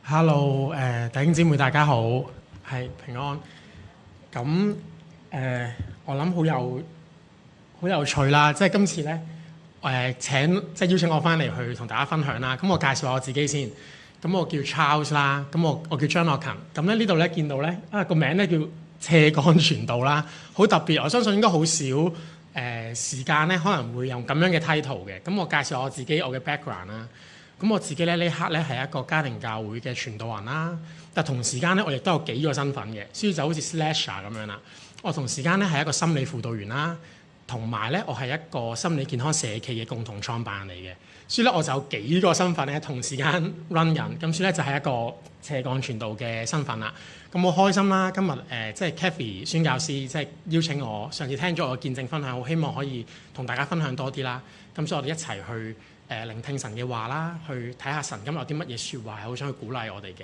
Hello，弟兄姊妹大家好，係平安。咁我諗好有趣啦，即係今次咧邀請我翻嚟去同大家分享啦。咁我介紹下我自己先。咁我叫 Charles 啦，咁我叫張樂勤。咁咧呢度咧見到咧個名咧叫斜槓傳道啦，好特別。我相信應該好少時間咧可能會用咁樣嘅 title 嘅。咁我介紹我自己我嘅 background 啦。咁我自己咧呢刻咧係一個家庭教會嘅傳道人啦，但同時間咧我亦都有幾個身份嘅，所以就好似 slasher 咁樣啦。我同時間咧係一個心理輔導員啦，同埋咧我係一個心理健康社企嘅共同創辦人嚟嘅，所以咧我就有幾個身份咧同時間 run 緊，咁所以咧就係一個斜槓傳道嘅身份啦。咁好開心啦！今日即係 Kathy 宣教師即係邀請我，上次聽咗我嘅見證分享，好希望可以同大家分享多啲啦。咁所以我哋一齊去聆聽神嘅話啦，去睇下神今日有啲乜嘢説話係好想去鼓勵我哋嘅。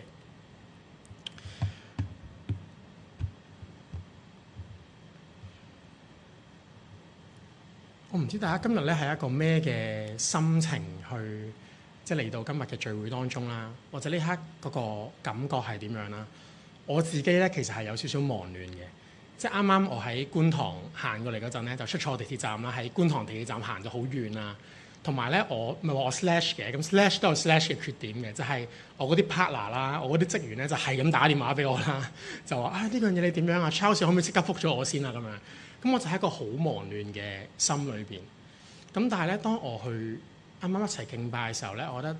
我唔知大家今日咧係一個咩嘅心情去即係嚟到今日嘅聚會當中啦，或者呢刻嗰個感覺係點樣啦？我自己咧其實係有少少忙亂嘅，即係啱啱我喺觀塘行過嚟嗰陣咧，就出錯地鐵站啦，喺觀塘地鐵站行咗好遠啦。同埋咧，我咪話我 slash 嘅，咁 slash 都有 slash 嘅缺點嘅，就係我嗰啲 partner 啦，我嗰啲職員咧就係咁打電話俾我啦，就話呢樣嘢你點樣啊 ？Charles 可唔可以即刻覆咗我先啊？咁樣，咁我就喺一個好忙亂嘅心裏邊。咁但係咧，當我去啱啱一齊敬拜嘅時候咧，我覺得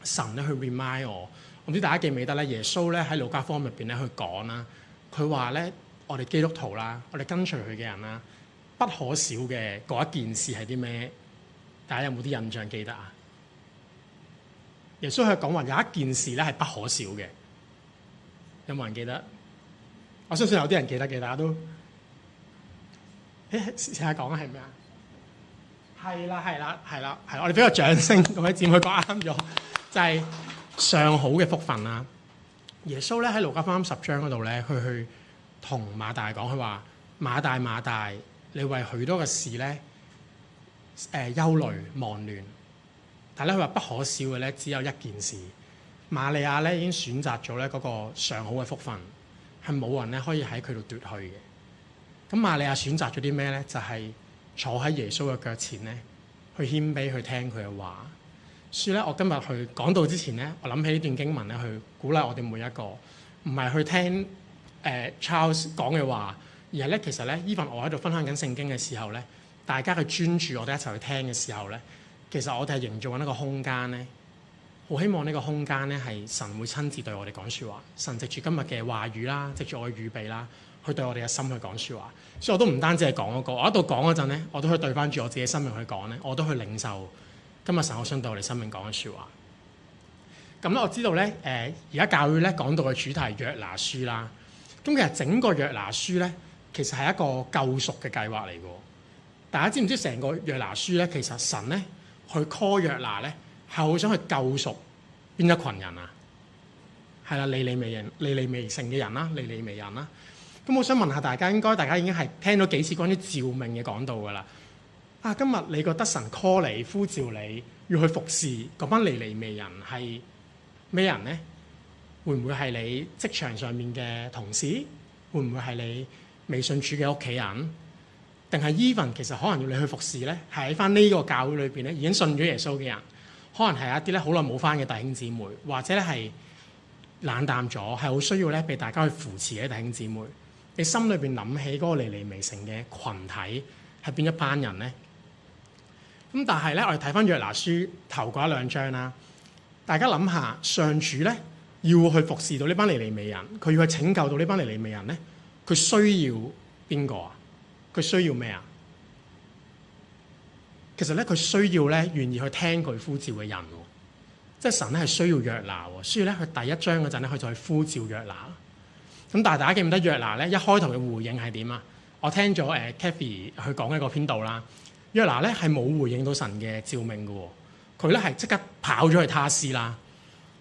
神咧去 remind我，我唔知大家記唔記得咧？耶穌咧喺路加福音入邊咧去講啦，佢話咧我哋基督徒啦，我哋跟隨佢嘅人啦，不可少嘅嗰一件事係啲咩？大家有冇啲印象記得啊？耶穌佢講話有一件事咧係不可少嘅，有冇人記得？我相信有啲人記得嘅，大家都試下講係咩啊？係啦，我哋俾個掌聲，各位姊妹講啱咗，就係上好嘅福分啦。耶穌咧喺路加福音10章嗰度咧，去同馬大講，佢話馬大，你為許多嘅事咧憂慮忙亂，但係咧佢話不可少嘅咧只有一件事。瑪利亞咧已經選擇咗咧嗰個上好嘅福分，係冇人咧可以喺佢度奪去嘅。咁瑪利亞選擇咗啲咩咧？就係坐喺耶穌嘅腳前咧，去謙卑去聽佢嘅話。所以咧，我今日去講道之前咧，我諗起呢段經文咧，去鼓勵我哋每一個，唔係去聽Charles 講嘅話，而係咧其實咧，even 我喺度分享緊聖經嘅時候咧，大家去專注我哋一齊去聽嘅時候咧，其實我哋係營造緊一個空間咧，好希望呢個空間咧係神會親自對我哋講説話，神藉住今日嘅話語啦，藉住我嘅預備啦，去對我哋嘅心去講説話。所以我都唔單止係講嗰個，我喺度講嗰陣咧，我都可以對翻住我自己生命去講咧，我都去領受今日神我想對我哋生命講嘅説話。咁咧我知道咧，而家教會咧講到嘅主題係約拿書啦。咁其實整個約拿書咧，其實係一個救贖嘅計劃嚟嘅。大家知唔知成個約拿書咧，其實神咧去 call 約拿咧，係好想去救贖邊一群人啊？係啦，尼尼微城嘅人啦，尼尼微人啦。咁我想問下大家，大家已經係聽咗幾次關於召命嘅講道㗎啦。今日你覺得神 call 你呼召你要去服侍嗰班尼尼微人係咩人咧？會唔會係你職場上面嘅同事？會唔會係你未信主嘅屋企人？定係 even 其實可能要你去服侍咧，係喺翻呢個教會裏邊咧已經信咗耶穌嘅人，可能係一啲咧好耐冇翻嘅弟兄姊妹，或者咧係冷淡咗，係好需要咧被大家去扶持嘅弟兄姊妹。你心裏邊諗起嗰個尼尼微城嘅群體係邊一班人咧？咁但係咧，我哋睇翻約拿書頭嗰1-2章啦，大家諗下，上主咧要去服侍到呢班尼尼微人，佢要去拯救到呢班尼尼微人咧，佢需要邊個啊？佢需要咩啊？其實咧，佢需要咧願意去聽佢呼召嘅人喎，即係神咧係需要約拿喎。所以咧，佢第1章嗰陣咧，佢就去呼召約拿。咁但係大家記唔記得約拿咧一開頭嘅回應係點啊？我聽咗Kathy 去講一個篇道啦。約拿咧係冇回應到神嘅召命嘅喎，佢咧係即刻跑咗去他施啦。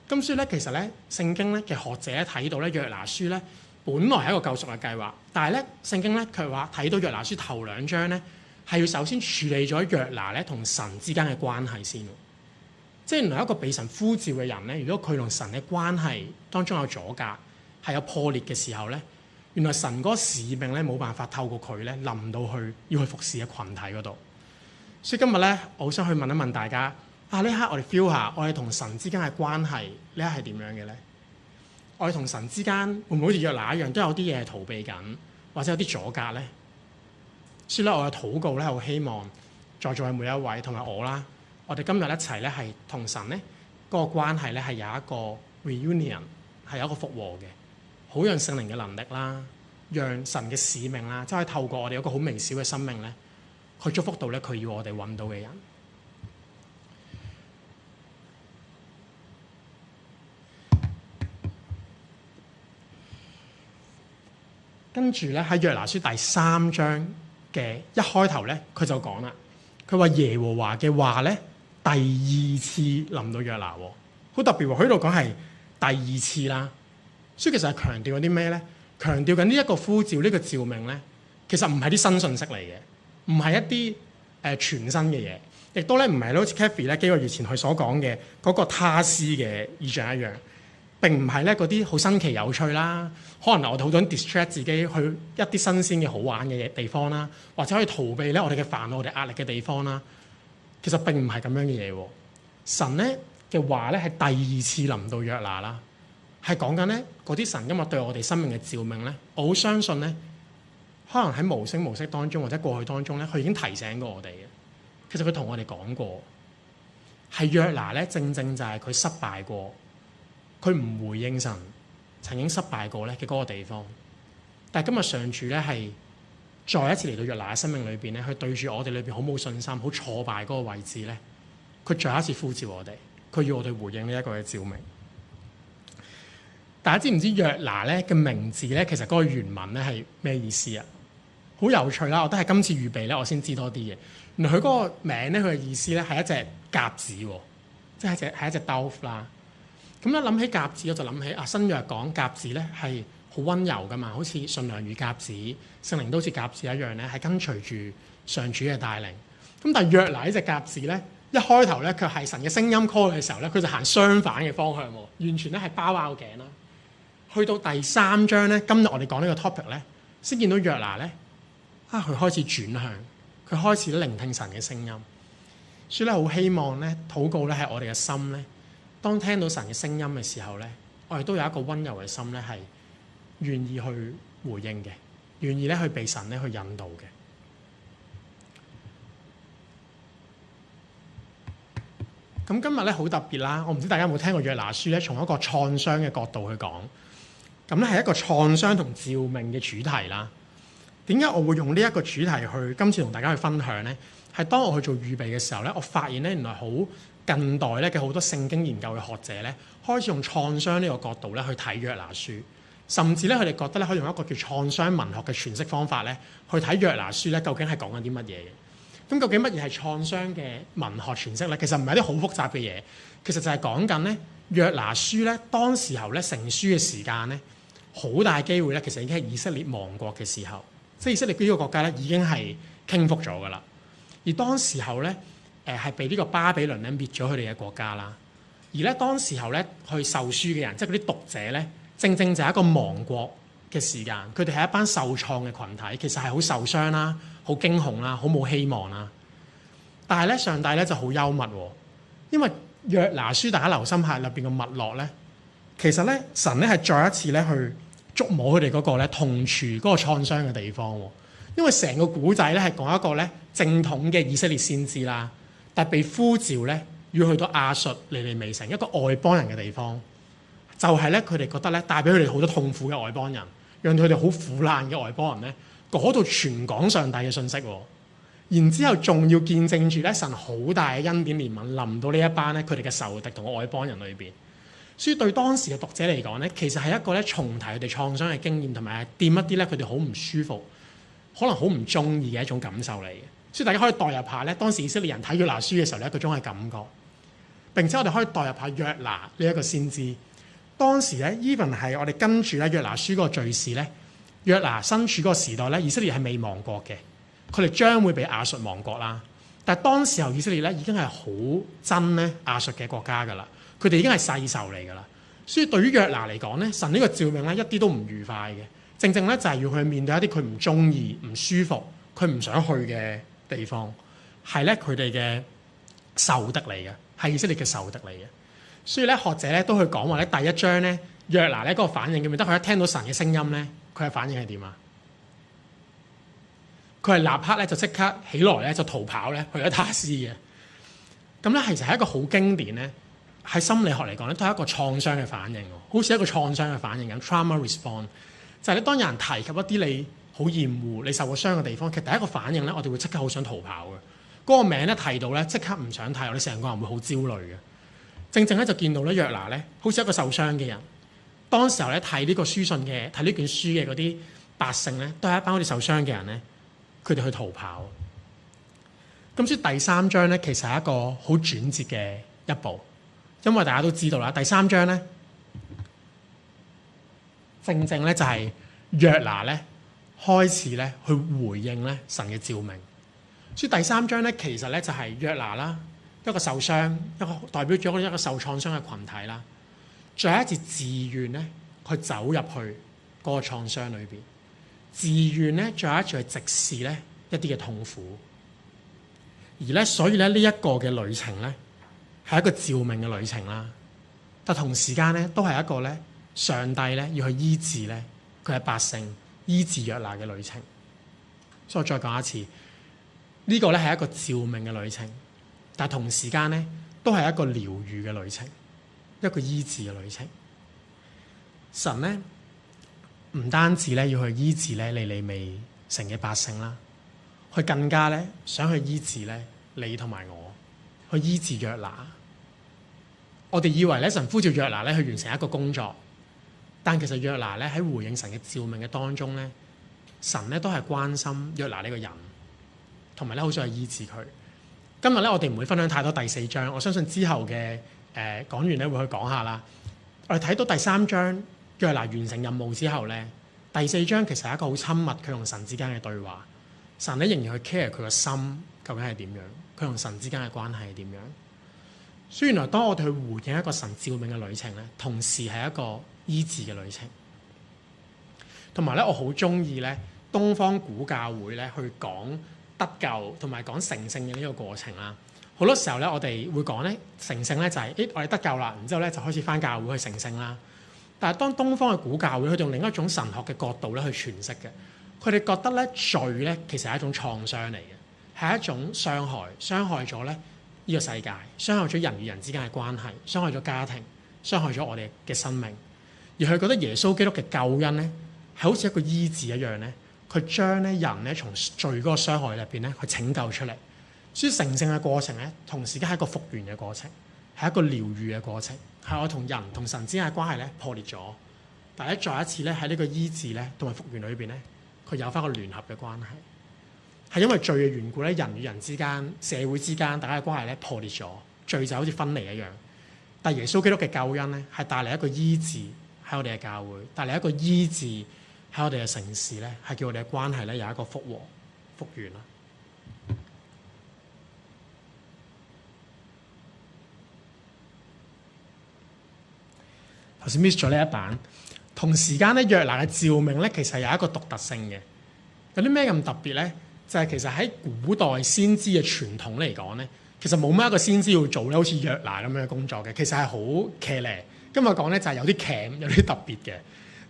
咁所以咧，其實咧聖經咧嘅學者睇到咧約拿書咧，本來係一個救贖嘅計劃，但係咧聖經咧佢話睇到約拿書頭2章咧係要首先處理咗約拿咧同神之間嘅關係先。即係原來一個被神呼召嘅人咧，如果佢同神嘅關係當中有阻隔，係有破裂嘅時候咧，原來神嗰個使命咧冇辦法透過佢咧臨到去要去服侍嘅群體嗰度。所以今日咧，我好想去問一問大家啊，呢一刻我哋 feel 下，我哋同神之間嘅關係呢一刻係點樣嘅咧？我哋同神之間會唔會好似約拿一樣，都有啲嘢係逃避緊，或者有啲阻隔咧？所以咧，我嘅禱告咧，好希望在座嘅每一位同埋我啦，我哋今日一齊咧係同神咧嗰個關係咧係有一個 reunion， 係有一個復和嘅，好讓聖靈嘅能力啦，讓神嘅使命啦，即係透過我哋一個好微小嘅生命咧，去祝福到咧佢要我哋揾到嘅人。跟住咧喺約拿書第3章嘅一開頭咧，佢就講啦，佢話耶和華嘅話咧第2次臨到約拿，好特別喎。佢呢度講係第2次啦，所以其實係強調緊啲咩咧？強調緊呢一個呼召，呢個召命咧，其實唔係啲新信息嚟嘅，唔係一啲全新嘅嘢，亦都咧唔係好似 Kathy 咧幾個月前佢所講嘅嗰個他施嘅意象一樣。並唔係咧嗰啲好新奇有趣啦，可能我哋好想 distract 自己去一啲新鮮嘅好玩嘅地方啦，或者可以逃避咧我哋嘅煩惱、我哋壓力嘅地方啦。其實並唔係咁樣嘅嘢喎。神咧嘅話咧係第2次臨到約拿啦，係講緊咧嗰啲神今日對我哋生命嘅召命咧，我好相信咧，可能喺無聲無息當中或者過去當中咧，佢已經提醒過我哋嘅。其實佢同我哋講過，係約拿咧正正就係佢失敗過。佢唔回應神曾經失敗過咧嘅嗰個地方，但係今日上主咧係再一次嚟到約拿嘅生命裏邊咧，佢對住我哋裏邊好冇信心、好挫敗嗰個位置咧，佢再一次呼召我哋，佢要我哋回應呢一個嘅召命。大家知唔知約拿咧嘅名字咧，其實嗰個原文咧係咩意思啊？好有趣啦！我都係今次預備咧，我先知多啲嘅。原來佢嗰個名咧，佢嘅意思咧係一隻鴿子，即係一隻 dove 啦。咁咧諗起鴿子，我就諗起啊新約講鴿子咧係好溫柔噶嘛，好似順良如鴿子，聖靈都好似鴿子一樣咧，係跟隨住上主嘅帶領。咁但係約拿呢隻鴿子咧，一開頭咧佢係神嘅聲音 call 嘅時候咧，佢就行相反嘅方向喎，完全咧係包拗頸啦。去到第3章咧，今日我哋講呢個 topic 咧，先見到約拿咧佢開始轉向，佢開始聆聽神嘅聲音。所以咧好希望咧禱告咧係我哋嘅心咧。當聽到神嘅聲音嘅時候咧，我哋都有一個溫柔嘅心咧，係願意去回應嘅，願意咧去被神咧去引導嘅。咁今日咧好特別啦，我唔知大家有冇聽過約拿書咧，從一個創傷嘅角度去講，咁咧係一個創傷同召命嘅主題啦。點解我會用呢一個主題去今次同大家去分享咧？係當我去做預備嘅時候咧，我發現咧原來好近代咧嘅好多聖經研究嘅學者咧，開始用創傷呢個角度咧去睇約拿書，甚至咧佢哋覺得咧可以用一個叫創傷文學嘅詮釋方法咧去睇約拿書咧，究竟係講緊啲乜嘢嘅？咁究竟乜嘢係創傷嘅文學詮釋咧？其實唔係啲好複雜嘅嘢，其實就係講緊咧約拿書咧當時候咧成書嘅時間咧，好大機會咧其實已經係以色列亡國嘅時候，即係以色列呢個國家咧已經係傾覆咗噶啦，而當時候咧。係被呢個巴比倫咧滅咗佢哋嘅國家啦，而咧當時候咧去受書嘅人，即係嗰啲讀者咧，正正就係一個亡國嘅時間，佢哋係一班受創嘅群體，其實係好受傷啦、好驚恐啦、好冇希望啦。但係咧上帝咧就好幽默喎，因為約拿書大家留心下入邊嘅脈絡咧，其實咧神咧係再一次咧去觸摸佢哋嗰個咧痛處嗰個創傷嘅地方喎，因為成個古仔咧係講一個咧正統嘅以色列先知啦。但係被呼召咧，要去到亞述尼尼微城一個外邦人嘅地方，就係咧佢哋覺得咧帶俾佢哋好多痛苦嘅外邦人，讓佢哋好苦難嘅外邦人咧，嗰度傳講上帝嘅信息喎。然之後仲要見證住咧神好大嘅恩典憐憫臨到呢一班咧佢哋嘅仇敵同外邦人裏邊。所以對當時嘅讀者嚟講咧，其實係一個咧重提佢哋創傷嘅經驗，同埋掂一啲咧佢哋好唔舒服，可能好唔中意嘅一種感受嚟嘅。所以大家可以代入下咧，當時以色列人睇約拿書嘅時候咧，嗰種嘅感覺。並且我哋可以代入下約拿呢一個先知。當時咧 even 係我哋跟住咧約拿書嗰個敘事咧，約拿身處嗰個時代咧，以色列係未亡國嘅，佢哋將會被亞述亡國啦。但係當時候以色列咧已經係好憎咧亞述嘅國家㗎啦，佢哋已經係世仇嚟㗎啦。所以對於約拿嚟講咧，神呢個召命咧一啲都唔愉快嘅，正正咧就係要去面對一啲佢唔中意、唔舒服、佢唔想去嘅地方，係咧佢哋嘅仇敵嚟嘅，係以色列嘅仇敵嚟嘅。所以咧學者咧都去講話咧，第一章咧約拿咧嗰個反應，記唔記得佢一聽到神嘅聲音咧，佢嘅反應係點啊？佢係立刻咧就即刻起來咧就逃跑咧去咗他施嘅。咁咧其實係一個好經典咧，喺心理學嚟講咧都係一個創傷嘅反應，好似一個創傷嘅反應咁 trauma response。就係你當有人提及一啲你好厭惡、你受過傷嘅地方，其實第一個反應咧，我哋會即刻好想逃跑嘅。嗰個名咧提到咧，即刻唔想睇，我哋成個人會好焦慮嘅。正正咧就見到咧約拿咧，好似一個受傷嘅人。當時候咧睇呢個書信嘅、睇呢卷書嘅嗰啲百姓咧，都係一班好似受傷嘅人咧。佢哋去逃跑，咁所以第三章咧，其實係一個好轉折嘅一步，因為大家都知道啦，第三章咧，正正咧就係約拿咧開始咧去回應咧神嘅召命，所以第三章咧其實咧就係約拿啦，一個受傷，一個代表咗一個受創傷嘅群體啦，再一次自願咧去走入去嗰個創傷裏邊。自願咧，再一次去直視咧一啲嘅痛苦，而咧，所以咧呢一個嘅旅程咧係一個召命嘅旅程啦。但同時間咧，都係一個咧上帝咧要去醫治咧佢嘅百姓，醫治約拿嘅旅程。所以我再講一次，呢個咧係一個召命嘅旅程，但同時間咧都係一個療愈嘅旅程，一個醫治嘅旅程。神咧。唔單止咧要去醫治咧尼尼微城嘅百姓啦，佢更加咧想去醫治咧你同埋我，去醫治約拿。我哋以為咧神呼召約拿咧去完成一個工作，但其實約拿咧喺回應神嘅召命嘅當中咧，神咧都係關心約拿呢個人，同埋咧好想去醫治佢。今日咧我哋唔會分享太多第四章，我相信之後嘅講完咧會去講下啦。我哋睇到第三章。約拿完成任務之後咧，第四章其實係一個好親密佢同神之間嘅對話。神咧仍然去 care 佢個心究竟係點樣，佢同神之間嘅關係係點樣。所以原來當我哋去回應一個神召命嘅旅程咧，同時係一個醫治嘅旅程。同埋咧，我好中意咧東方古教會咧去講得救同埋講成聖嘅呢個過程啦。好多時候咧，我哋會講咧成聖咧就係我哋得救啦，然之後咧就開始返教會去成聖啦。但係當東方嘅古教會，佢用另一種神學嘅角度咧去詮釋嘅，佢哋覺得咧罪咧其實係一種創傷嚟嘅，係一種傷害咗咧呢個世界，傷害咗人與人之間嘅關係，傷害咗家庭，傷害咗我哋嘅生命。而佢覺得耶穌基督嘅救恩咧係好似一個醫治一樣咧，佢將咧人咧從罪嗰個傷害入邊咧去拯救出嚟。所以成聖嘅過程咧，同時間係一個復原嘅過程，係一個療愈嘅過程。係我同人同神之間嘅關係咧破裂咗，但係再一次咧喺呢個醫治咧同埋復原裏邊咧，佢有翻個聯合嘅關係。係因為罪嘅緣故咧，人與人之間、社會之間大家嘅關係咧破裂咗，罪就好似分離一樣。但係耶穌基督嘅救恩咧，係帶嚟一個醫治喺我哋嘅教會，帶嚟一個醫治喺我哋嘅城市咧，係叫我哋嘅關係咧有一個復和、復原啦。頭先 miss 咗呢一版，同時間咧約拿嘅召命咧，其實有一個獨特性嘅。有啲咩咁特別咧？就係其實喺古代先知嘅傳統嚟講咧，其實冇乜一個先知要做咧，好似約拿咁樣嘅工作嘅。其實係好騎呢。今日講咧就係有啲騎，有啲特別嘅。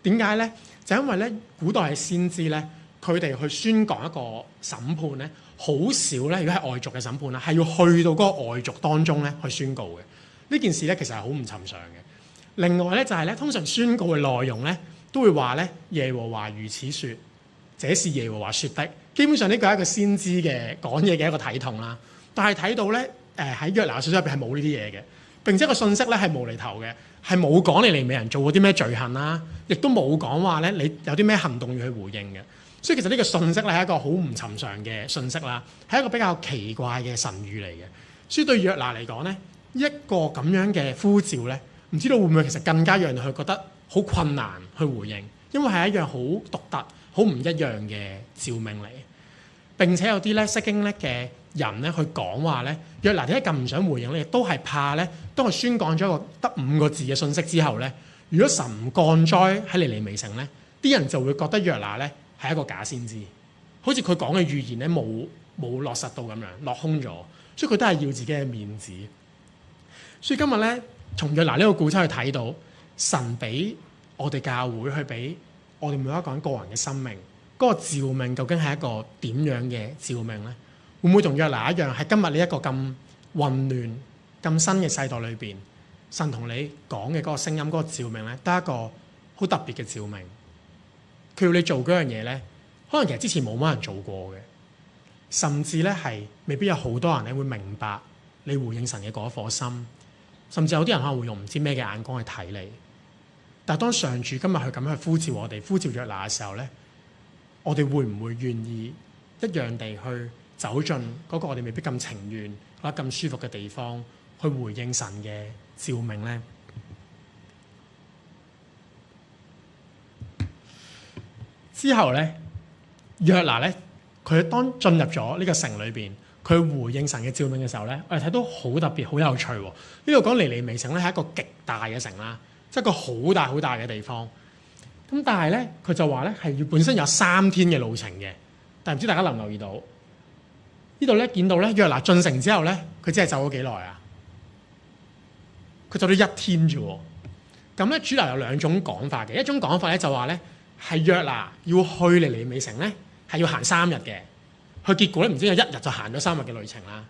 點解咧？就因為咧古代嘅先知咧，佢哋去宣講一個審判咧，好少咧。如果係外族嘅審判啦，係要去到嗰個外族當中咧去宣告嘅。呢件事咧其實係好唔尋常嘅。另外咧就係咧，通常宣告嘅內容咧都會話咧耶和華如此說，這是耶和華說的。基本上呢個係一個先知嘅講嘢嘅一個體統啦。但係睇到咧喺約拿書入邊係冇呢啲嘢嘅，並且個信息咧係無厘頭嘅，係冇講尼尼微人做過啲咩罪行啦，亦都冇講話咧你有啲咩行動要去回應嘅。所以其實呢個信息咧係一個好唔尋常嘅信息啦，係一個比較奇怪嘅神語嚟嘅。所以對約拿嚟講咧，一個咁樣嘅呼召咧，唔知道會唔會其實更加讓佢覺得好困難去回應，因為係一樣好獨特、好唔一樣嘅召命嚟。並且有啲咧釋經咧嘅人咧去講話咧，約拿點解咁唔想回應咧？亦都係怕咧，當佢宣講咗一個得5個字嘅信息之後咧，如果神唔降災喺尼尼微城咧，啲人就會覺得約拿咧係一個假先知，好似佢講嘅預言咧冇落實到咁樣，落空咗，所以佢都係要自己嘅面子。所以今日咧，從約拿呢個故事去睇到神俾我哋教會去俾我哋每一個人個人嘅生命嗰個召命，究竟係一個點樣嘅召命咧？會唔會同約拿一樣，喺今日呢一個咁混亂、咁新嘅世代裏邊，神同你講嘅嗰個聲音、嗰個召命咧，都係一個好特別嘅召命。佢要你做嗰樣嘢咧，可能其實之前冇乜人做過嘅，甚至咧係未必有好多人咧會明白你回應神嘅嗰一顆心，甚至有啲人可能會用唔知咩嘅眼光去睇你。但係當上主今日去咁樣去呼召我哋、呼召約拿嘅時候咧，我哋會唔會願意一樣地去走進嗰個我哋未必咁情願或者咁舒服嘅地方，去回應神嘅召命咧？之後咧，約拿咧，佢當進入咗呢個城裏邊，佢回應神嘅召命嘅時候咧，我哋睇到好特別、好有趣喎。呢度講尼尼微城咧係一個極大嘅城啦，即係一個好大好大嘅地方。咁但係咧，佢就話咧係要本身有3天嘅路程嘅，但係唔知大家留唔留意到？呢度咧見到咧約拿進城之後咧，佢只係走咗幾耐啊？佢走咗1天啫喎。咁咧主流有2種講法嘅，一種講法咧就話咧係約拿要去尼尼微城咧係要行3日嘅，佢結果咧唔知有1日就行咗3日嘅旅程啦。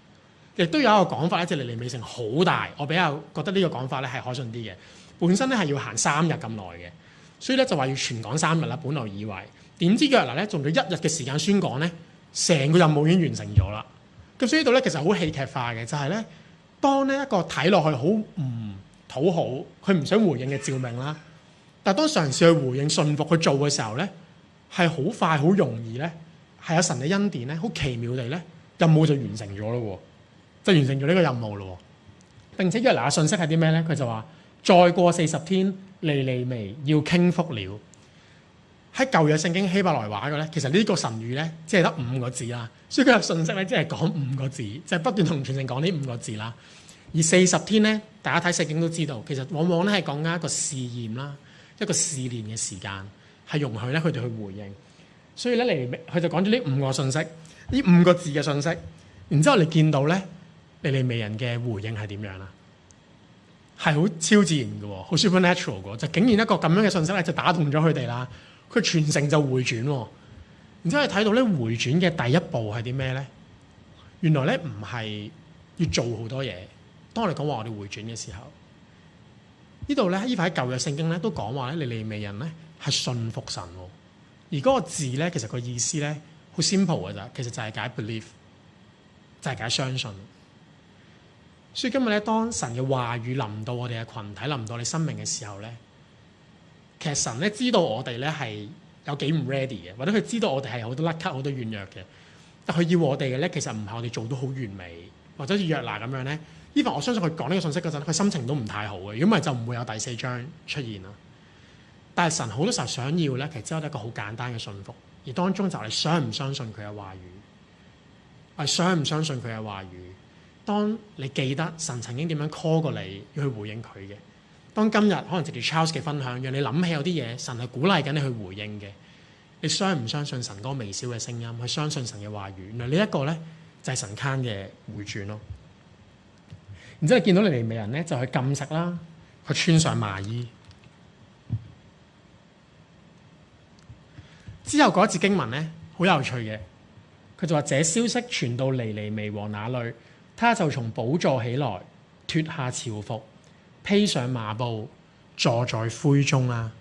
亦都有一個講法咧，即係尼尼微城好大，我比較覺得呢個講法咧係可信啲嘅。本身咧係要行3日咁耐嘅，所以咧就話要全港3日啦。本來以為，點知約拿咧用咗1日嘅時間宣講咧，成個任務已經完成咗啦。咁所以呢度咧其實好戲劇化嘅，就係咧當呢一個睇落去好唔討好，佢唔想回應嘅召命啦，但係當嘗試去回應、順服去做嘅時候咧，係好快、好容易咧，係有神嘅恩典咧，好奇妙地咧，任務就完成咗咯喎，就完成咗呢個任務咯喎。並且約拿嘅信息係啲咩咧？佢就話：再過40天，尼尼微要傾覆了。喺舊約聖經希伯來話嘅咧，其實呢個神語咧，只係得5個字啦。所以佢嘅信息咧，只係講5個字，就係不斷同全城講呢5個字啦。而40天咧，大家睇聖經都知道，其實往往咧係講緊一個試驗啦，一個試煉嘅時間，係容許咧佢哋去回應。所以咧佢就講咗呢5個信息，呢5個字嘅信息。然之後你見到咧尼尼微人嘅回應係點樣啦？係好超自然嘅喎，好 supernatural 嘅喎，就竟然一個咁樣嘅信息咧，就打動咗佢哋啦。佢全城就回轉喎。然之後你睇到咧回轉嘅第一步係啲咩咧？原來咧唔係要做好多嘢。當我哋講話我哋回轉嘅時候，呢度咧依塊喺舊約聖經咧都講話咧尼尼微人咧係信服神喎。而嗰個字咧其實個意思咧好 simple 嘅咋，其實就係解 belief， 就係解相信。所以今日咧，當神嘅話語臨到我哋嘅群體，臨到你生命嘅時候咧，其實神咧知道我哋咧係有幾唔 ready 嘅，或者佢知道我哋係好多甩咳、好多軟弱嘅。但佢要我哋嘅咧，其實唔係我哋做到好完美，或者好似約拿咁樣咧。even 我相信佢講呢個信息嗰陣，佢心情都唔太好嘅。如果唔係就唔會有第4章出現啦。但係神好多時候想要咧，其實只有一個好簡單嘅信服，而當中就係你相唔相信佢嘅話語，係相唔相信佢嘅話語。當你記得神曾經點樣 call 過你要去回應佢嘅，當今日可能藉住 Charles 嘅分享，讓你諗起有啲嘢神係鼓勵緊你去回應嘅，你相唔相信神嗰個微小嘅聲音，去相信神嘅話語？原來呢一個咧就係神間嘅回轉咯。然之後見到尼尼微人咧就去禁食啦，去穿上麻衣。之後嗰一節經文咧好有趣嘅，佢就話：這消息傳到尼尼微王那裏，他就從寶座起來，脫下朝服，披上麻布，坐在灰中啦。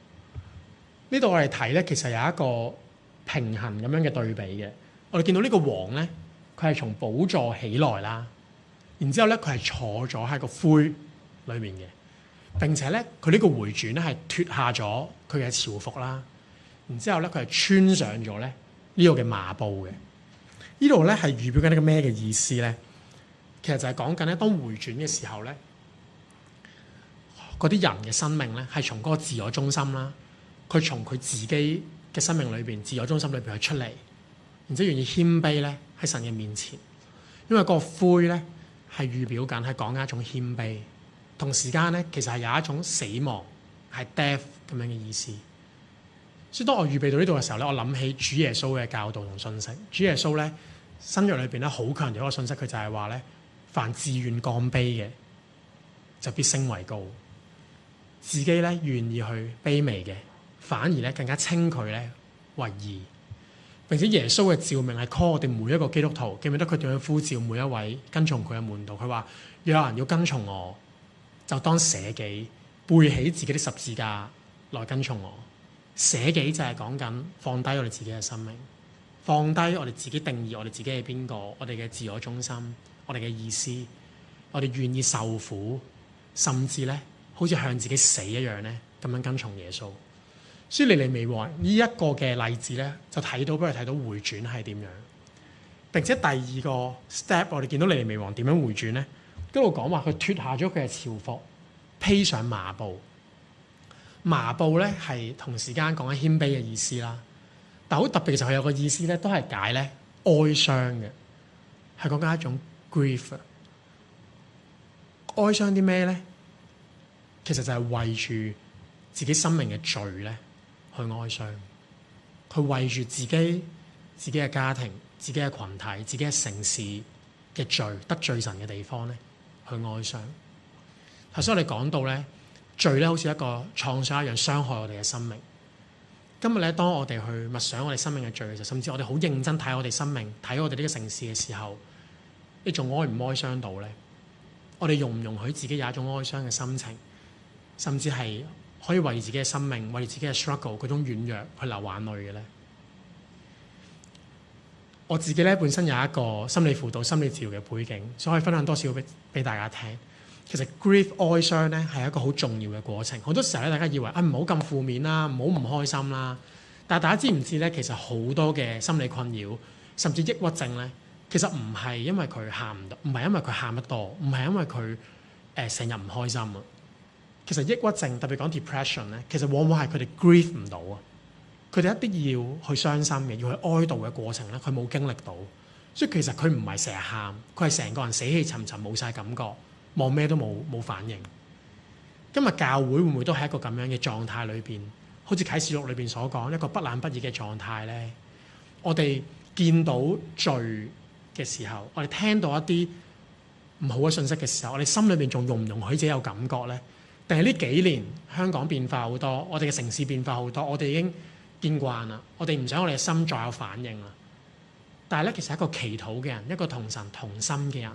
呢度我哋睇咧，其實有一個平衡咁樣嘅對比嘅。我哋見到呢個王咧，佢係從寶座起來啦，然之後咧佢係坐咗喺個灰裏面嘅，並且咧佢呢個回轉咧係脫下咗佢嘅朝服啦，然之後咧佢係穿上咗咧呢個嘅麻布嘅。呢度咧係預表緊呢個咩嘅意思咧？其實就係講緊咧，當回轉嘅時候咧，嗰啲人嘅生命咧係從嗰個自我中心啦，佢從佢自己嘅生命裏邊、自我中心裏邊去出嚟，然之後願意謙卑咧喺神嘅面前，因為嗰個灰咧係預表緊係講緊一種謙卑，同時間咧其實係有一種死亡係 death 咁樣嘅意思。所以當我預備到呢度嘅時候咧，我諗起主耶穌嘅教導同信息。主耶穌咧新約裏邊咧好強調一個信息，佢就係話咧，凡自願降卑嘅就必升為高，自己咧願意去卑微嘅，反而咧更加稱佢咧為義。並且耶穌嘅召命係 call 我哋每一個基督徒，記唔記得佢點樣呼召每一位跟從佢嘅門徒？佢話：若有人要跟從我，就當捨己，背起自己的十字架來跟從我。捨己就係講緊放低我哋自己嘅生命，放低我哋自己定義我哋自己係邊個，我哋嘅自我中心，我哋嘅意思，我哋願意受苦，甚至咧好似向自己死一樣咧，咁樣跟從耶穌。所以尼尼微王呢一個嘅例子咧，就睇到俾佢睇到回轉係點樣。並且第二個 step， 我哋見到尼尼微王點樣回轉咧？一路講話佢脫下咗佢嘅朝服，披上麻布。麻布咧係同時間講緊謙卑嘅意思啦，但好特別就係有個意思咧，都係解咧哀傷嘅，係講緊一種 grief。哀傷啲咩咧？其實就係為住自己生命嘅罪咧去哀傷，佢為住自己嘅家庭、自己嘅群體、自己嘅城市嘅罪得罪神嘅地方咧去哀傷。頭先我哋講到咧。罪咧好似一個創傷一樣傷害我哋嘅生命。今日咧，當我哋去默想我哋生命嘅罪嘅時候，甚至我哋好認真睇我哋生命、睇我哋呢個城市嘅時候，你仲哀唔哀傷到咧？我哋容唔容許自己有一種哀傷嘅心情，甚至係可以為自己嘅生命、為自己嘅 struggle 嗰種軟弱去流眼淚嘅咧？我自己咧本身有一個心理輔導、心理治療嘅背景，所以可以分享多少俾大家聽。其實 grief 哀傷咧係一個好重要嘅過程。好多時候咧，大家以為唔好咁負面啦，唔好唔開心啦。但係大家知唔知咧？其實好多嘅心理困擾，甚至抑鬱症咧，其實唔係因為佢喊唔到，唔係因為佢喊得多，唔係因為佢成日唔開心啊。其實抑鬱症特別講 depression 咧，其實往往係佢哋 grief 唔到啊。佢哋一啲要去傷心嘅，要去哀悼嘅過程咧，佢冇經歷到，所以其實佢唔係成日喊，佢係成個人死氣沉沉，冇晒感覺。望咩都冇反應。今日教會會唔會都係一個咁樣嘅狀態裏邊？好似啟示錄裏邊所講，一個不冷不熱嘅狀態咧。我哋見到罪嘅時候，我哋聽到一啲唔好嘅信息嘅時候，我哋心裏邊仲容唔容許自己有感覺咧？定係呢幾年香港變化好多，我哋嘅城市變化好多，我哋已經見慣啦，我哋唔想我哋嘅心再有反應啦。但係咧，其實一個祈禱嘅人，一個同神同心嘅人。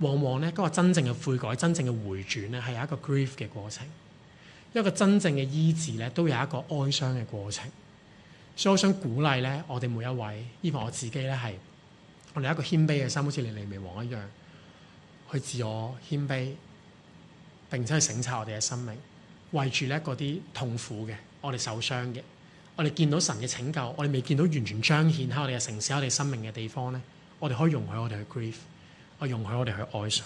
往往咧嗰個真正嘅悔改、真正嘅回轉咧，係有一個 grief 嘅過程，一個真正嘅醫治咧，都有一個哀傷嘅過程。所以我想鼓勵咧，我哋每一位，依份我自己咧，係我哋一個謙卑嘅心，好似尼尼微王一樣，去自我謙卑，並且去省察我哋嘅生命，為住咧嗰啲痛苦嘅，我哋受傷嘅，我哋見到神嘅拯救，我哋未見到完全彰顯喺我哋嘅城市、喺我哋生命嘅地方咧，我哋可以容許我哋去 grief。我容許我哋去哀傷，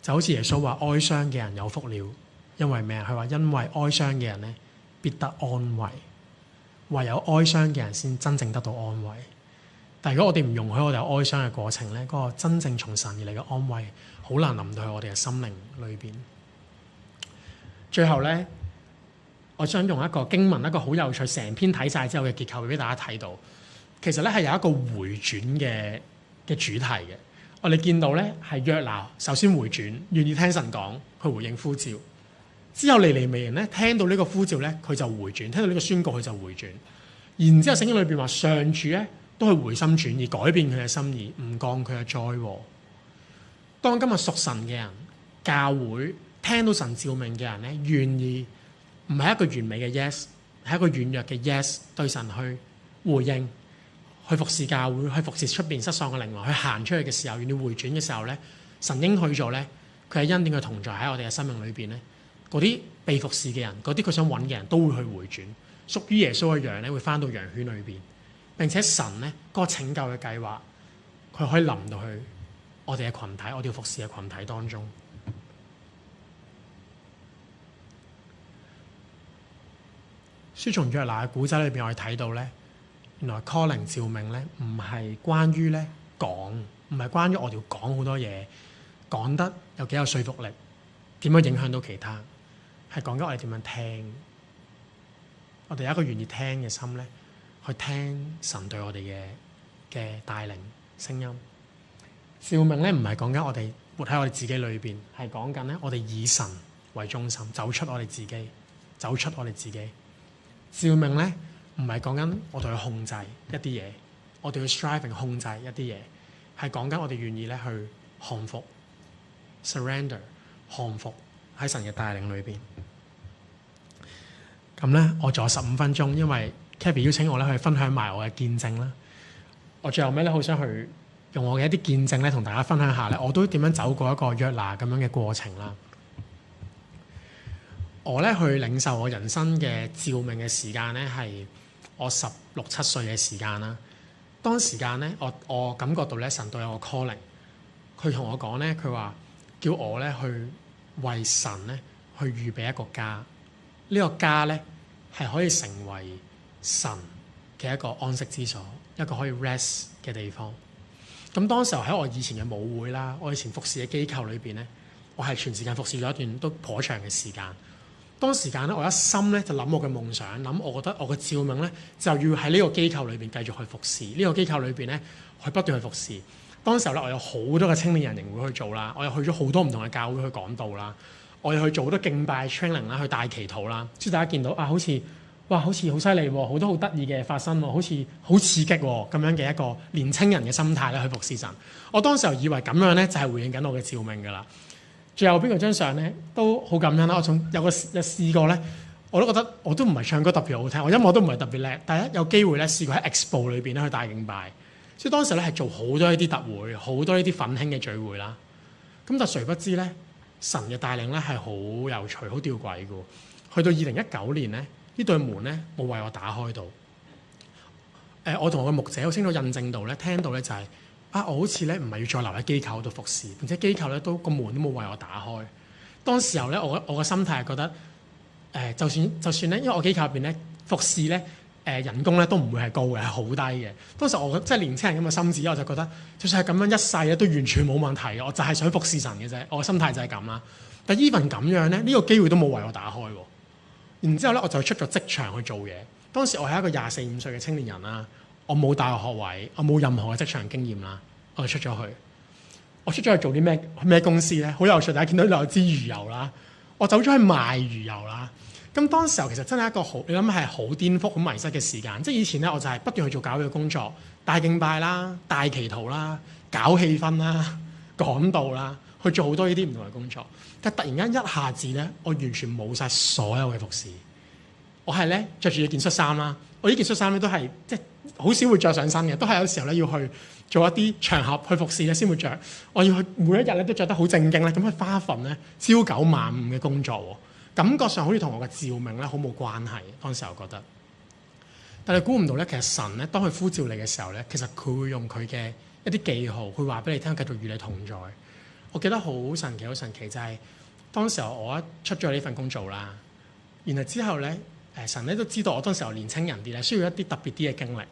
就好似耶穌話：哀傷嘅人有福了，因為咩啊？佢話因為哀傷嘅人咧，必得安慰。唯有哀傷嘅人先真正得到安慰。但係如果我哋唔容許我哋有哀傷嘅過程咧，嗰個真正從神而嚟嘅安慰，好難臨到去我哋嘅心靈裏邊。最後咧，我想用一個經文，一個好有趣，成篇睇晒之後嘅結構俾大家睇到。其實咧係有一個回轉嘅主題嘅。我哋見到咧係約拿首先回轉，願意聽神講，去回應呼召。之後尼尼微人咧聽到呢個呼召咧，佢就回轉；聽到呢個宣告，佢就回轉。然之後聖經裏邊話上主咧都係回心轉意，改變佢嘅心意，唔降佢嘅災禍。當今日屬神嘅人、教會聽到神召命嘅人咧，願意唔係一個完美嘅 yes， 係一個軟弱嘅 yes， 對神去回應。去服侍教會，去服侍出邊失喪嘅靈魂，去行出去嘅時候，願意回轉嘅時候咧，神應許咗咧，佢係恩典嘅同在喺我哋嘅生命裏邊咧，嗰啲被服侍嘅人，嗰啲佢想揾嘅人都會去回轉，屬於耶穌嘅羊咧會翻到羊圈裏邊，並且神咧嗰個拯救嘅計劃，佢可以臨到去我哋嘅群體，我哋要服侍嘅群體當中。書從約拿嘅古仔裏邊，我哋睇到咧。原來 calling 召命咧，唔係關於咧講，唔係關於我哋要講好多嘢，講得有幾有說服力，點樣影響到其他，係講緊我哋點樣聽。我哋有一個願意聽嘅心咧，去聽神對我哋嘅帶領聲音。召命咧唔係講緊我哋活喺我哋自己裏邊，係講緊咧我哋以神為中心，走出我哋自己，走出我哋自己。召命咧唔係講緊我哋去控制一啲嘢，我哋去 striving 控制一啲嘢，係講緊我哋願意咧去降服 surrender 降服喺神嘅帶領裏邊。咁咧，我仲有15分鐘，因為 Kathy 邀請我咧去分享埋我嘅見證啦。我最後尾咧好想去用我嘅一啲見證咧，同大家分享下咧，我都點樣走過一個約拿咁樣嘅過程啦。我咧去領受我人生嘅召命嘅時間咧，係我16、17歲嘅時間啦。當時間咧，我感覺到咧神對我 calling， 佢同我講咧，佢話叫我咧去為神咧去預備一個家。呢個家咧係可以成為神嘅一個安息之所，一個可以 rest 嘅地方。咁當時候喺我以前嘅母會啦，我以前服侍嘅機構裏邊咧，我係全時間服侍咗一段都頗長嘅時間。當時間咧，我一心咧就諗我嘅夢想，諗我覺得我嘅召命咧就要喺呢個機構裏邊繼續去服侍。呢個機構裏邊咧去不斷去服侍。當時候咧，我有好多嘅青年人營會去做啦，我又去咗好多唔同嘅教會去講道啦。我哋去做好多敬拜 training 啦，去帶祈禱啦，即係大家見到啊，好似哇，好似好犀利喎，好多好得意嘅發生喎，好似好刺激喎，咁樣嘅一個年青人嘅心態咧去服侍神。我當時候以為咁樣咧就係回應緊我嘅召命㗎啦。最後邊嗰張相咧都好感恩啦。我仲有試過咧，我都覺得我都唔係唱歌特別好聽，我音樂都唔係特別叻，但係有機會咧試過喺 Expo 裏邊咧去帶敬拜。所以當時咧係做好多呢啲特會，好多呢啲奮興嘅聚會啦。咁但誰不知咧？神嘅帶領咧係好有趣、好吊詭嘅。去到2019年咧，呢對門咧冇為我打開到。我同我嘅牧者好清楚印證到咧，聽到咧就係啊，我好似咧唔係要再留喺機構度服侍，並且機構咧都個門都冇為我打開。當時候咧，我嘅心態係覺得就算咧，因為我機構入邊咧服侍咧人工咧都唔會係高嘅，係好低嘅。當時我即係年青人咁嘅心智，我就覺得就算係咁樣一世咧都完全冇問題嘅，我就係想服侍神嘅啫。我嘅心態就係咁啦。但 even 咁樣咧，呢個機會都冇為我打開喎。然之後咧，我就出咗職場去做嘢。當時我係一個24、25歲嘅青年人啦，我冇大學學位，我冇任何嘅職場經驗啦，我就出咗去。我出咗去做啲咩公司咧？好有趣，大家見到有支魚油啦，我走咗去賣魚油啦。咁當時候其實真係一個好，你諗係好顛覆、好迷失嘅時間。即係以前咧，我就係不斷去做教會嘅工作，帶敬拜啦、帶祈禱啦、搞氣氛啦、講道啦，去做好多呢啲唔同嘅工作。但係突然間一下子咧，我完全冇晒所有嘅服侍。我係咧着住一件恤衫啦，我呢件恤衫咧都係即係好少會着上身嘅，都係有時候咧要去做一啲場合去服侍咧先會着。我要去每一日咧都着得好正經咧，咁去花一份咧朝9晚5嘅工作喎。感覺上好似同我嘅召命咧好冇關係，當時我覺得。但係估唔到咧，其實神咧當佢呼召你嘅時候咧，其實佢會用佢嘅一啲記號，去話俾你聽，繼續與你同在。我記得好神奇，好神奇就係、是、當時候我一出咗呢份工做啦，然後之後咧神咧都知道我當時候年青人啲咧需要一啲特別啲嘅經歷，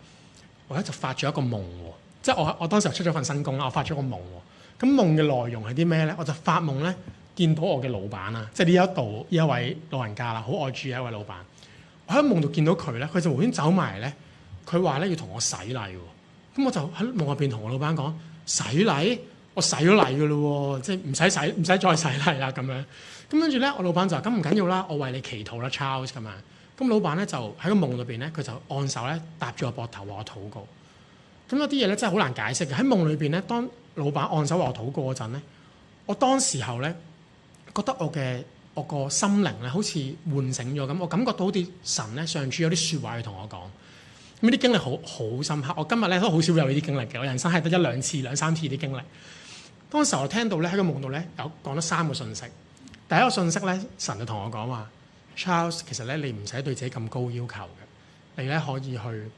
我咧就發咗一個夢喎，即係我當時候出咗份新工啦，我發咗個夢喎。咁夢嘅內容係啲咩咧？我就發夢咧。見到我嘅老闆啊，即係呢一位老人家啦，好愛主嘅一位老闆。我喺夢度見到佢咧，佢就無端走埋嚟咧，佢話咧要同我洗禮喎。咁我就喺夢入邊同我老闆講：洗禮？我洗咗禮㗎咯喎，即係唔使再洗禮啦咁樣。咁跟住咧，我老闆就話：咁唔緊要啦，我為你祈禱啦 ，Charles 咁樣。咁老闆咧就喺個夢裏邊咧，佢就按手咧搭住我膊頭話我禱告。咁有啲嘢咧真係好難解釋嘅。喺夢裏邊咧，當老闆按手話我禱告嗰陣咧，我當時候咧。覺得我個心靈咧好似喚醒咗咁，我感覺到好似神咧上主有啲説話要同我講，咁呢啲經歷好深刻。我今日咧都好少有呢啲經歷嘅，我人生係得1、2次、2、3次啲經歷。當時我聽到咧喺個夢度咧有講咗3個信息。第一個信息咧，神就同我講話 Charles， 其實咧你唔使對自己咁高要求嘅，你咧可以去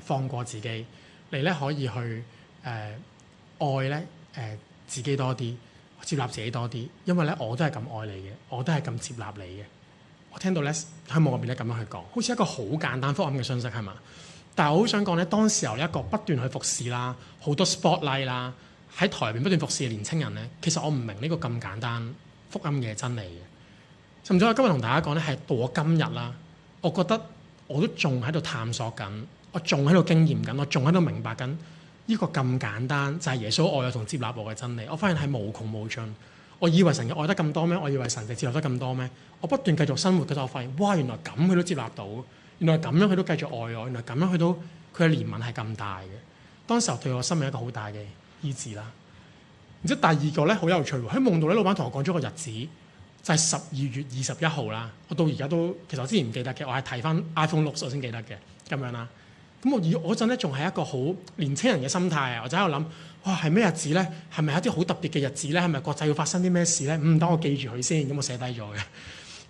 放過自己，你咧可以去愛咧自己多啲。接納自己多啲，因為咧我都係咁愛你嘅，我都係咁接納你嘅。我聽到咧喺夢入邊咧咁樣去講，好似一個好簡單福音嘅信息係嘛？但係我好想講咧，當時候一個不斷去服侍啦，好多 spotlight 啦，喺台入邊不斷服侍嘅年青人咧，其實我唔明呢個咁簡單福音嘅真理嘅。甚至我今日同大家講咧，係到我今日啦，我覺得我都仲喺度探索緊，我仲喺度經驗緊，我仲喺度明白緊呢個咁簡單就係耶穌愛我同接納我嘅真理。我發現係無窮無盡。我以為神嘅愛得咁多咩？我以為神就接納得咁多咩？我不斷繼續生活嘅時候，我發現哇，原來咁佢都接納到，原來咁樣佢都繼續愛我，原來咁樣佢嘅憐憫係咁大嘅。當時候對我生命一個好大嘅醫治啦。然之後第二個咧好有趣喎，喺夢度咧，老闆同我講咗個日子，就係12月21號啦。我到而家都其實我之前唔記得嘅，我係睇翻 iPhone 6我先記得嘅咁樣啦。咁我嗰陣咧仲係一個好年青人嘅心態啊，我就喺度諗，哇係咩日子咧？係咪一啲好特別嘅日子咧？係咪國際要發生啲咩事咧？等我記住佢先，咁我寫低咗嘅。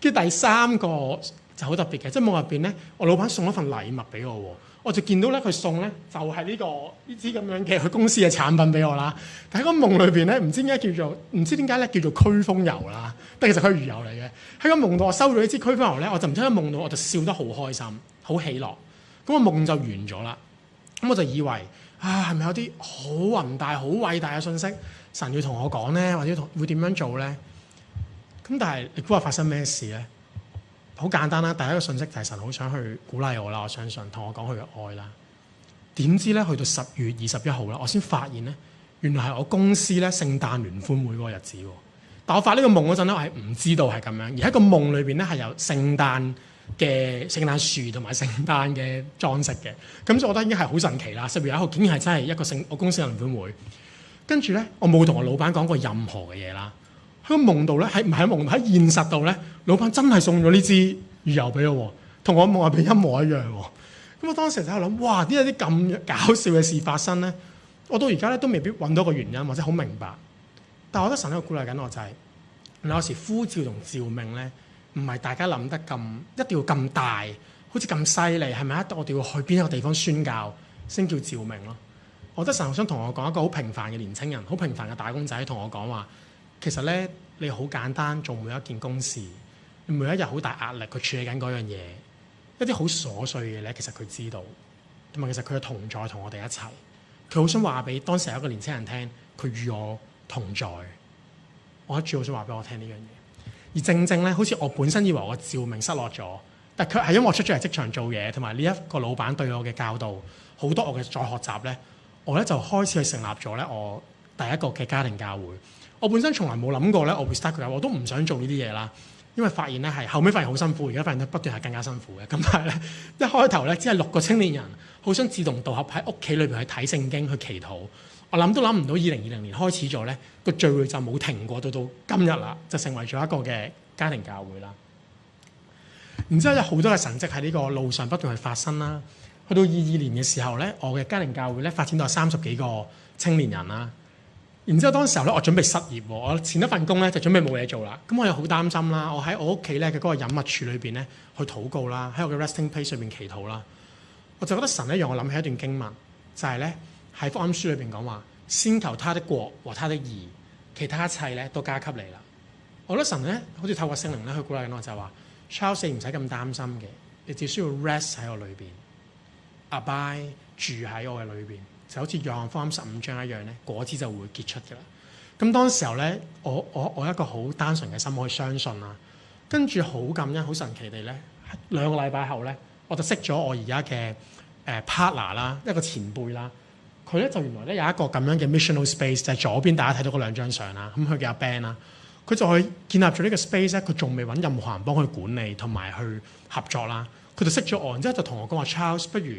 跟住第三個就好特別嘅，即係夢入邊咧，我老闆送咗份禮物俾我喎，我就見到咧佢送咧就係呢支咁樣嘅佢公司嘅產品俾我啦。但喺個夢裏邊咧，唔知點解叫做驅風油啦，但其實佢係魚油嚟嘅。喺個夢度我收咗呢支驅風油咧，我就唔知喺夢度我就笑得好開心，好喜樂。咁個夢就完咗啦。咁我就以為係咪有啲好宏大、好偉大嘅信息，神要同我講咧，或者會點樣做咧？咁但係你估下發生咩事咧？好簡單啦，第一個信息就係神好想去鼓勵我啦，我相信同我講佢嘅愛啦。點知咧去到10月21號啦，我先發現咧，原來係我公司咧聖誕聯歡會嗰個日子喎。但我發呢個夢嗰陣咧，我係唔知道係咁樣，而喺個夢裏邊咧係有聖誕樹同埋聖誕嘅裝飾嘅，咁所以我覺得已經係好神奇啦。10月1號竟然係真係一個我公司嘅聯歡會，跟住咧我冇同我老闆講過任何嘅嘢啦。喺個夢度咧，喺夢喺現實度咧，老闆真係送咗呢支魚油俾我，同我夢入邊一模一樣喎。咁我當時就喺度諗，哇！點解啲咁搞笑嘅事發生咧？我到而家咧都未必揾到個原因或者好明白。但係我覺得神喺度鼓勵緊我就係，有時呼召同召命咧，唔係大家諗得一定要咁大，好似咁犀利，係咪我哋要去邊一個地方宣教先叫召命咯？我覺得神好想同我講一個好平凡嘅年青人，好平凡嘅打工仔，同我講話，其實咧你好簡單做每一件公事，你每一日好大壓力去處理緊嗰樣嘢，一啲好瑣碎嘅嘢咧，其實佢知道，同埋其實佢嘅同在同我哋一齊，佢好想話俾當時有一個年青人聽，佢與我同在。我覺得主好想話俾我聽呢樣嘢。而正正咧，好似我本身以為我嘅召命失落咗，但佢係因為我出咗嚟職場做嘢，同埋呢一個老闆對我嘅教導，好多我嘅再學習咧，我咧就開始去成立咗咧我第一個嘅家庭教會。我本身從來冇諗過咧，我會 start 佢，我都唔想做呢啲嘢啦，因為發現咧係後尾發現好辛苦，而家發現咧不斷係更加辛苦嘅。咁但係咧一開頭咧，只係6個青年人好想志同道合喺屋企裏邊去睇聖經、去祈禱。我諗都諗唔到2020年開始咗咧，個聚會就冇停過，到今日啦，就成為咗一個嘅家庭教會啦。然之後有好多嘅神蹟喺呢個路上不斷去發生啦。去到22年嘅時候咧，我嘅家庭教會咧發展到30幾個青年人啦。然之後當時候咧，我準備失業喎，我前一份工咧就準備冇嘢做啦。咁我又好擔心啦，我喺我屋企咧嘅嗰個隱密處裏邊咧去禱告啦，喺我嘅 resting place 裏邊祈禱啦。我就覺得神咧讓我諗起一段經文，就係咧喺福音書裏邊講話，先求他的國和他的義，其他一切咧都加給你啦。我覺得神咧好似透過聖靈咧去鼓勵緊我，就係話 Charles 唔使咁擔心嘅，你只需要 rest 喺我裏邊 abide 住喺我嘅裏邊，就好似約翰福音15章一樣咧，果子就會結出嘅啦。咁當時候咧，我一個好單純嘅心可以相信啦，跟住好感恩、好神奇地咧，2個禮拜後咧，我就識咗我而家嘅partner 啦，一個前輩啦。佢咧就原來咧有一個咁樣嘅 missional space，就係左邊大家睇到嗰兩張相啦。咁佢叫阿 Ben 啦，佢就去建立咗呢個 space 咧。佢仲未揾任何人幫佢管理同埋去合作啦。佢就識咗我，然之後就同我講話 Charles， 不如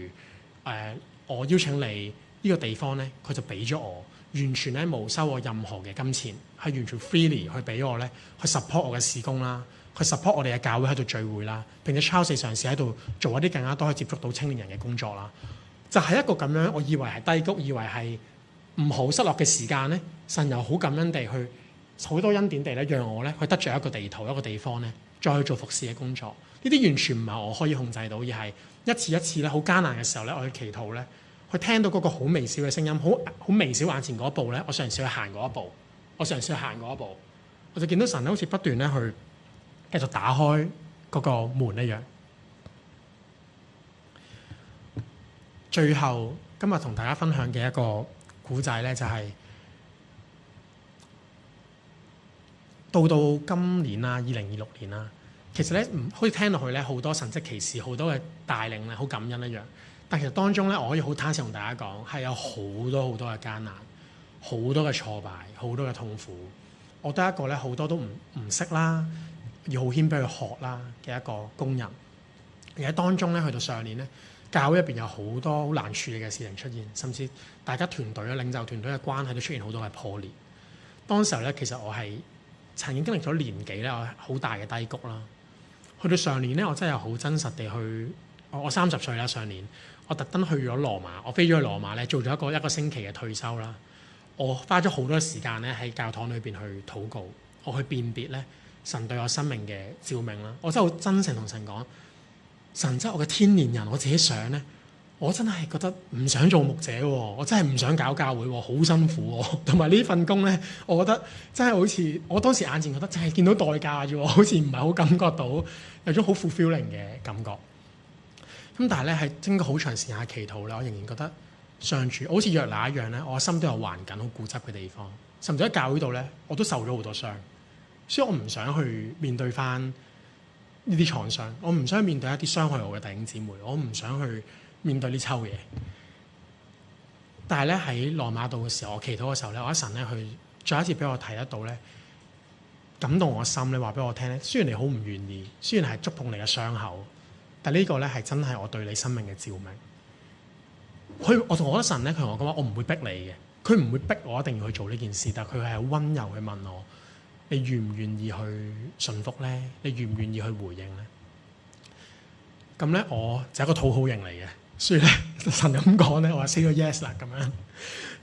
我邀請你呢個地方咧，佢就俾咗我，完全咧冇收我任何嘅金錢，係完全 freely 去俾我咧去 support 我嘅事工啦，去 support 我哋嘅教會喺度聚會啦，並且 Charles 嘗試喺度做一啲更加多去接觸到青年人嘅工作啦。就係一個咁樣，我以為係低谷，以為係唔好失落嘅時間咧，神又好感恩地去好多恩典地咧，讓我咧去得著一個地圖、一個地方咧，再去做服侍嘅工作。呢啲完全唔係我可以控制到，而係一次一次咧好艱難嘅時候咧，我去祈禱咧，去聽到嗰個好微小嘅聲音，好微小眼前嗰一步咧，我嘗試去行嗰一步，我就見到神咧好似不斷咧去繼續打開嗰個門一樣。最後今日同大家分享嘅一個古仔咧，就係、到今年啦，2026年啦，其實咧好似聽落去咧好多神蹟奇事，好多嘅帶領咧，好感恩一樣。但其實當中咧，我可以好坦誠同大家講，係有好多嘅艱難，好多嘅挫敗，好多嘅痛苦。我得一個咧，好多都唔識啦，要好謙卑去學啦嘅一個工人。而喺當中咧，去到上年咧，教會入邊有好多好難處理嘅事情出現，甚至大家團隊咧、領袖團隊嘅關係都出現好多嘅破裂。當時候咧，其實我係曾經經歷咗年幾咧，我好大嘅低谷啦。去到上年咧，我真係好真實地去，我30歲啦，上年我特登去咗羅馬，我飛咗去羅馬咧，做咗一個星期嘅退休啦。我花咗好多時間咧喺教堂裏邊去禱告，我去辨別咧神對我生命嘅召命啦。我真係好真誠同神講，神真係我嘅天然人，我自己想咧，我真係覺得唔想做牧者喎，我真係唔想搞教會喎，好辛苦喎，同埋呢份工咧，我覺得真係好似我當時眼前覺得真係見到代價啫喎，好似唔係好感覺到有種好 fulfilling 嘅感覺。咁但係咧，係經過好長時間嘅祈禱咧，我仍然覺得上主好似約拿一樣咧，我心都有頑緊、好固執嘅地方，甚至喺教會度咧，我都受咗好多傷，所以我唔想去面對翻呢啲創傷，我唔想面對一啲傷害我嘅弟兄姊妹，我唔想去面對呢抽嘢。但係咧喺羅馬度嘅時候，我祈禱嘅時候咧，我一神咧去再一次俾我睇得到咧，感動我心咧，話俾我聽咧，雖然你好唔願意，雖然係觸碰你嘅傷口。但呢個咧係真係我對你生命嘅召命。我同我嘅神咧，佢同我講話，我唔會逼你嘅，佢唔會逼我一定要去做呢件事，但係佢係好溫柔去問我，你願唔願意去順服咧？你願唔願意去回應咧？咁咧我就係一個討好型嚟嘅，所以咧神咁講咧，我話 say 咗 yes 啦咁樣。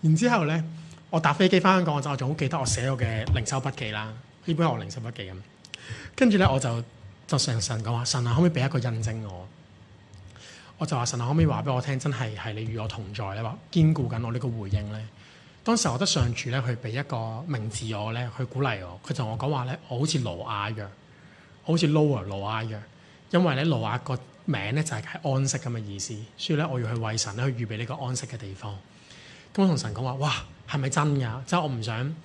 然之後咧，我搭飛機翻香港，我仲好記得我寫我嘅靈修筆記啦，呢本係我靈修筆記咁。跟住咧我就成神講話，神啊，可唔可以俾一個印證我？我就話神啊，可唔可以話俾我聽，真係你與我同在咧，話堅固緊我呢個回應咧。當時我覺得上主咧，佢俾一個名字我咧，去鼓勵我。佢同我講話咧，我好似挪亞一樣，我好似 Noah 挪亞一樣，因為咧挪亞個名咧就係安息咁嘅意思，所以咧我要去為神咧去預備呢個安息嘅地方。咁我同神講話，哇，係咪真㗎？即係我唔想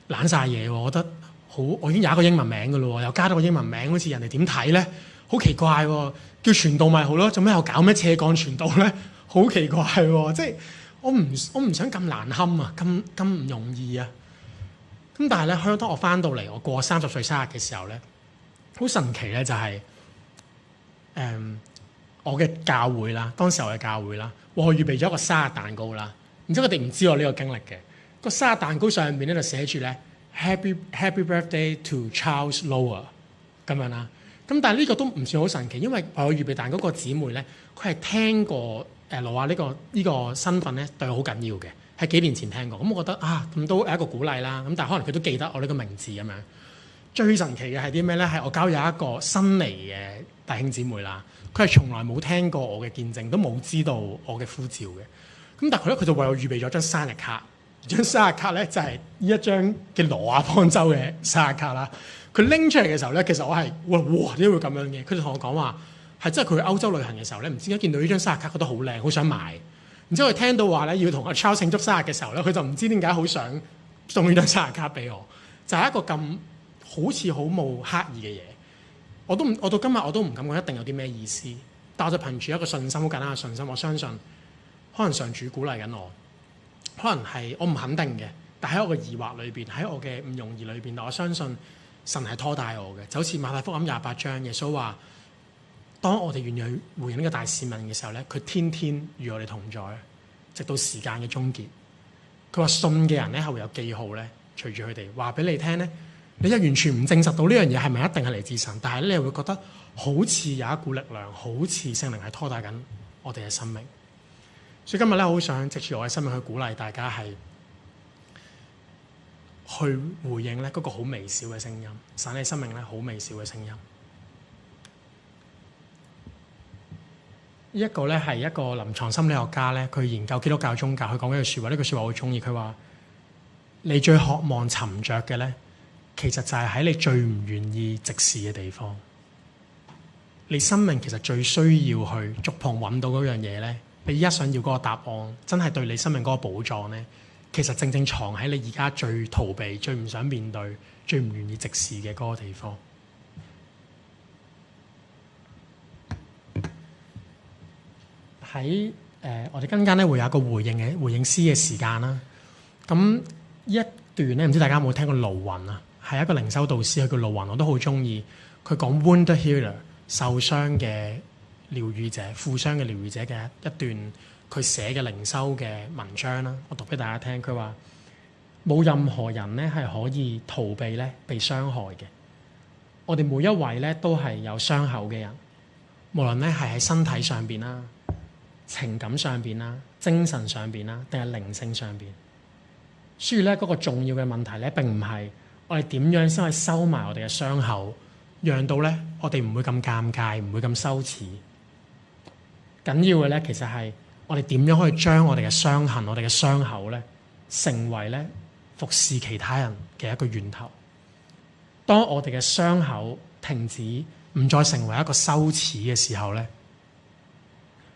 懶晒嘢喎，我覺得。好，我已經有一個英文名㗎咯，又加多個英文名，好似人哋點睇咧？好奇怪喎！叫傳道咪好咯，做咩又搞咩斜槓傳道咧？好奇怪喎！即係我唔想咁難堪啊，咁唔容易啊！咁但係咧，當我翻到嚟，我過30歲生日嘅時候咧，好神奇咧，就係我嘅教會啦，當時我嘅教會啦，我預備咗一個生日蛋糕啦，然之後佢哋唔知我呢個經歷嘅，個生日蛋糕上面咧就寫住咧。Happy birthday to Charles Lower 咁樣啦，咁但係呢個都唔算好神奇，因為我預備蛋嗰個姊妹咧，佢係聽過羅亞呢個身份咧對我好緊要嘅，係幾年前聽過，咁我覺得啊，咁都係一個鼓勵啦，咁但係可能佢都記得我呢個名字咁樣。最神奇嘅係啲咩咧？係我教有一個新嚟嘅弟兄姊妹啦，佢係從來冇聽過我嘅見證，都冇知道我嘅呼召嘅，咁但係佢就為我預備咗張生日卡。張生日卡咧就係呢一張嘅挪亞方舟嘅生日卡啦。佢拎出嚟嘅時候咧，其實我係哇點解會咁樣嘅？佢就同我講話係真係佢去歐洲旅行嘅時候咧，唔知點解見到呢張生日卡覺得好靚，好想買。然之後佢聽到話咧要同阿 Charles 慶祝生日嘅時候咧，佢就唔知點解好想送呢張生日卡俾我。就係一個咁好似好冇刻意嘅嘢。我到今日我都唔敢講一定有啲咩意思，但我就憑住一個信心，好簡單嘅信心，我相信可能上主鼓勵緊我。可能係我唔肯定嘅，但喺我嘅疑惑裏邊，喺我嘅唔容易裏邊，我相信神係拖帶我嘅。就好似馬太福音28章，耶穌話：當我哋願意去回應呢個大使命嘅時候咧，佢天天與我哋同在，直到時間嘅終結。佢話信嘅人咧係會有記號咧，隨住佢哋話俾你聽咧，你就完全唔證實到呢樣嘢係咪一定係嚟自神，但係咧你會覺得好似有一股力量，好似聖靈係拖帶緊我哋嘅生命。所以今日咧，好想藉住我嘅生命去鼓勵大家係去回應咧嗰個好微小嘅聲音，神嘅生命咧好微小嘅聲音。呢一個咧係一個臨床心理學家咧，佢研究基督教宗教，佢講一句説話，呢句説話我好中意。佢話：你最渴望尋着嘅咧，其實就係喺你最唔願意直視嘅地方。你生命其實最需要去觸碰揾到嗰樣嘢咧。你依家想要嗰個答案，真係對你生命嗰個寶藏咧，其實正正藏喺你而家最逃避、最唔想面對、最唔願意直視嘅嗰個地方。喺我哋陣間咧會有一個回應詩嘅時間啦。咁呢一段咧，唔知大家有冇聽過盧雲啊？係一個靈修導師，佢叫盧雲，我都好中意。佢講 wounded healer 受傷嘅療癒者、負傷嘅療癒者嘅一段佢寫嘅靈修嘅文章啦。我讀俾大家聽。佢話冇任何人咧係可以逃避咧被傷害嘅。我哋每一位咧都係有傷口嘅人，無論咧係喺身體上邊啦、情感上邊啦、精神上邊啦，定係靈性上邊。所以咧嗰個重要嘅問題咧並唔係我哋點樣先可以收埋我哋嘅傷口，讓到咧我哋唔會咁尷尬，唔會咁羞恥。緊要嘅咧其實係我哋點樣可以將我哋嘅傷痕、我哋嘅傷口咧成為咧服侍其他人嘅一個源頭。當我哋嘅傷口停止唔再成為一個羞恥嘅時候咧，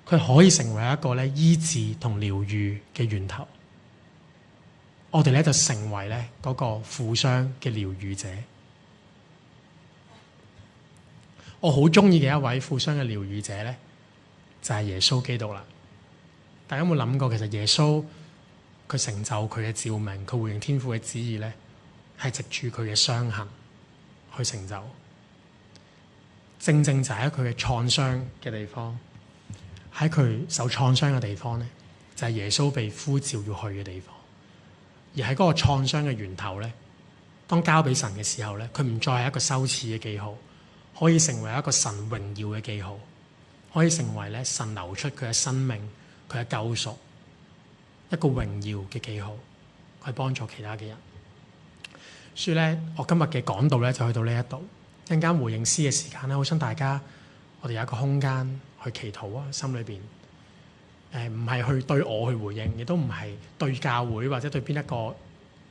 佢可以成為一個咧醫治同療癒嘅源頭。我哋咧就成為咧嗰個負傷嘅療癒者。我好中意嘅一位負傷嘅療癒者咧，就係耶穌基督啦。大家有冇諗過，其實耶穌佢成就佢嘅召命，佢回應天父嘅旨意咧，係藉住佢嘅傷痕去成就。正正就喺佢嘅創傷嘅地方，喺佢受創傷嘅地方咧，就係耶穌被呼召要去嘅地方。而喺嗰個創傷嘅源頭咧，當交俾神嘅時候咧，佢唔再係一個羞恥嘅記號，可以成為一個神榮耀嘅記號，可以成為咧神流出佢嘅生命、佢嘅救贖一個榮耀嘅記號，去幫助其他嘅人。所以咧，我今日嘅講道咧就去到呢一度。一陣間回應詩嘅時間咧，好想大家我哋有一個空間去祈禱啊，心裏邊。唔係去對我去回應，亦都唔係對教會或者對邊一個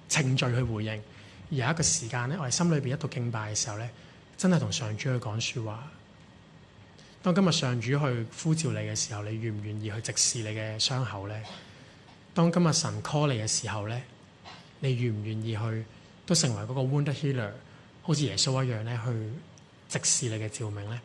程序去回應，而有一個時間咧，我哋心裏邊一度敬拜嘅時候咧，真係同上主去講説話。當今日上主去呼召你嘅時候，你願唔願意去直視你嘅傷口咧？當今日神 call 你嘅時候咧，你願唔願意去都成為嗰個 wounded healer，好似耶穌一樣咧，去直視你嘅召命咧？